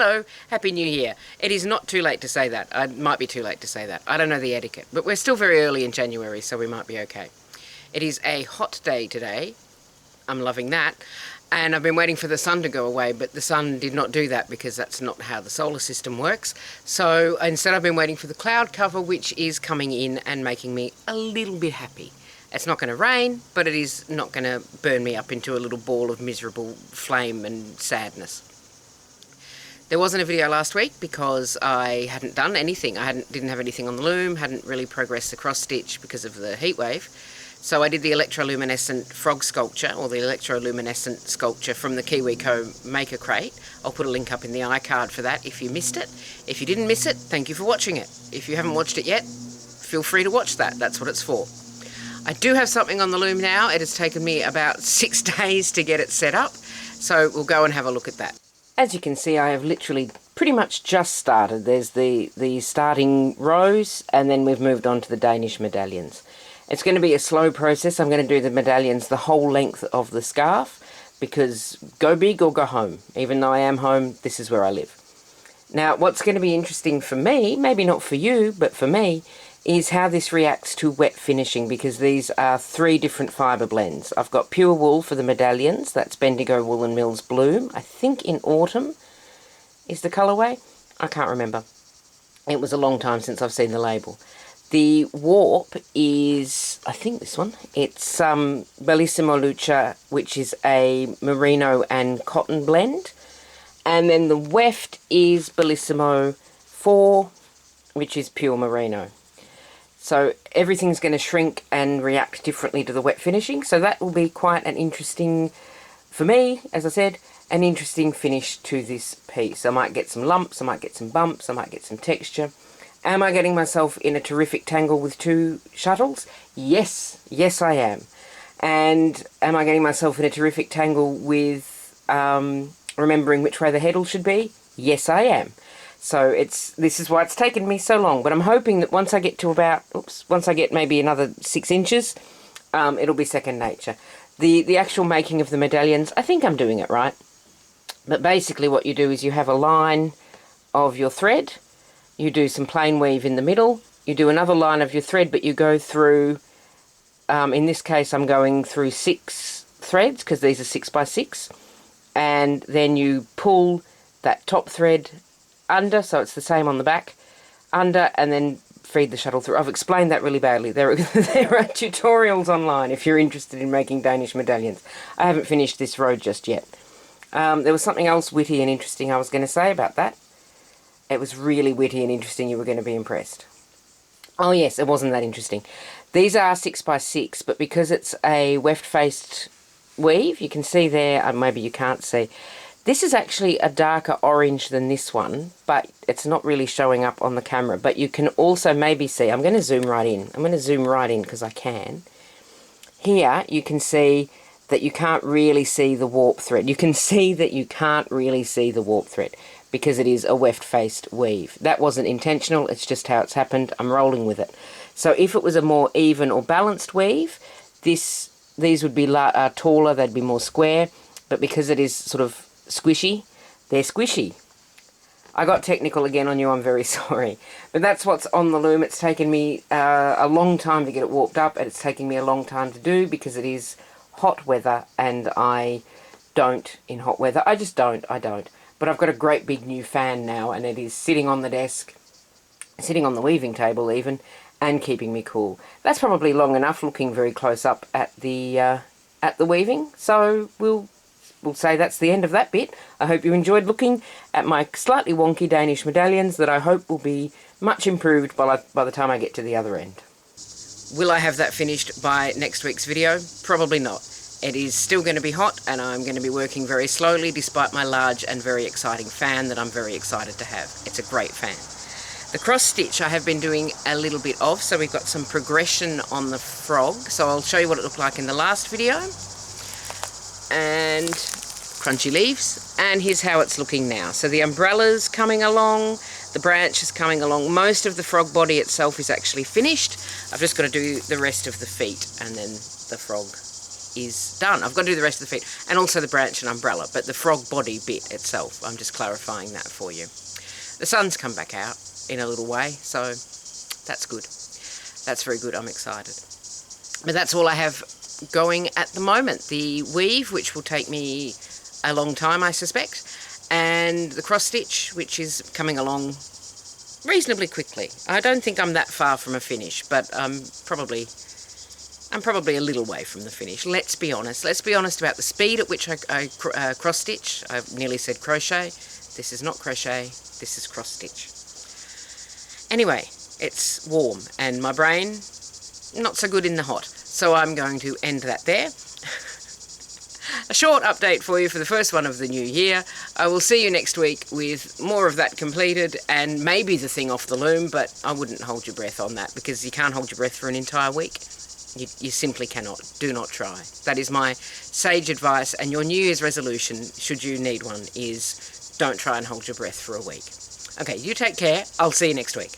Hello, Happy New Year. It is not too late to say that. It might be too late to say that. I don't know the etiquette, but we're still very early in January, so we might be okay. It is a hot day today. I'm loving that. And I've been waiting for the sun to go away, but the sun did not do that because that's not how the solar system works. So instead I've been waiting for the cloud cover, which is coming in and making me a little bit happy. It's not going to rain, but it is not going to burn me up into a little ball of miserable flame and sadness. There wasn't a video last week because I hadn't done anything. I didn't have anything on the loom, hadn't really progressed the cross stitch because of the heat wave. So I did the electroluminescent frog sculpture, or the electroluminescent sculpture from the KiwiCo Maker Crate. I'll put a link up in the iCard for that if you missed it. If you didn't miss it, thank you for watching it. If you haven't watched it yet, feel free to watch that. That's what it's for. I do have something on the loom now. It has taken me about 6 days to get it set up. So we'll go and have a look at that. As you can see, I have literally pretty much just started. There's the starting rows, and then we've moved on to the Danish medallions. It's going to be a slow process. I'm going to do the medallions the whole length of the scarf because go big or go home. Even though I am home, this is where I live. Now, what's going to be interesting for me, maybe not for you, but for me, is how this reacts to wet finishing, because these are 3 different fibre blends. I've got pure wool for the medallions. That's Bendigo Woolen Mills Bloom. I think in autumn is the colourway. I can't remember. It was a long time since I've seen the label. The warp is, I think this one, it's Bellissimo Luce, which is a merino and cotton blend. And then the weft is Bellissimo 4, which is pure merino. So everything's going to shrink and react differently to the wet finishing. So that will be quite an interesting, for me, as I said, an interesting finish to this piece. I might get some lumps, I might get some bumps, I might get some texture. Am I getting myself in a terrific tangle with 2 shuttles? Yes, yes I am. And am I getting myself in a terrific tangle with remembering which way the heddle should be? Yes I am. So this is why it's taken me so long. But I'm hoping that once I get to about, once I get maybe another 6 inches, it'll be second nature. The actual making of the medallions, I think I'm doing it right. But basically what you do is you have a line of your thread. You do some plain weave in the middle, you do another line of your thread, but you go through, in this case I'm going through 6 threads, because these are 6 by 6, and then you pull that top thread under, so it's the same on the back, under, and then feed the shuttle through. I've explained that really badly. There are tutorials online if you're interested in making Danish medallions. I haven't finished this row just yet. There was something else witty and interesting I was going to say about that. It was really witty and interesting. You were going to be impressed. Oh yes, it wasn't that interesting. These are 6 by 6, but because it's a weft-faced weave, you can see there, maybe you can't see, this is actually a darker orange than this one, but it's not really showing up on the camera. But you can also maybe see, I'm going to zoom right in. I'm going to zoom right in because I can. Here you can see that you can't really see the warp thread. You can see that you can't really see the warp thread, because it is a weft-faced weave. That wasn't intentional, it's just how it's happened. I'm rolling with it. So if it was a more even or balanced weave, these would be taller, they'd be more square, but because it is sort of squishy, they're squishy. I got technical again on you, I'm very sorry. But that's what's on the loom. It's taken me a long time to get it warped up, and it's taking me a long time to do because it is hot weather, and I don't in hot weather. I just don't. But I've got a great big new fan now, and it is sitting on the desk, sitting on the weaving table even, and keeping me cool. That's probably long enough looking very close up at the weaving. So we'll say that's the end of that bit. I hope you enjoyed looking at my slightly wonky Danish medallions that I hope will be much improved by the time I get to the other end. Will I have that finished by next week's video? Probably not. It is still going to be hot, and I'm going to be working very slowly despite my large and very exciting fan that I'm very excited to have. It's a great fan. The cross stitch I have been doing a little bit of, so we've got some progression on the frog. So I'll show you what it looked like in the last video. And crunchy leaves, and here's how it's looking now. So the umbrella's coming along, the branch is coming along. Most of the frog body itself is actually finished. I've just got to do the rest of the feet and then the frog is done. I've got to do the rest of the feet, and also the branch and umbrella, but the frog body bit itself, I'm just clarifying that for you. The sun's come back out in a little way, so that's good. That's very good. I'm excited. But that's all I have going at the moment. The weave, which will take me a long time, I suspect, and the cross stitch, which is coming along reasonably quickly. I don't think I'm that far from a finish, but I'm probably a little way from the finish. Let's be honest. Let's be honest about the speed at which I cross stitch. I've nearly said crochet. This is not crochet. This is cross stitch. Anyway, it's warm and my brain not so good in the hot. So I'm going to end that there. A short update for you for the first one of the new year. I will see you next week with more of that completed and maybe the thing off the loom, but I wouldn't hold your breath on that because you can't hold your breath for an entire week. You simply cannot. Do not try. That is my sage advice, and your New Year's resolution, should you need one, is don't try and hold your breath for a week. Okay, you take care. I'll see you next week.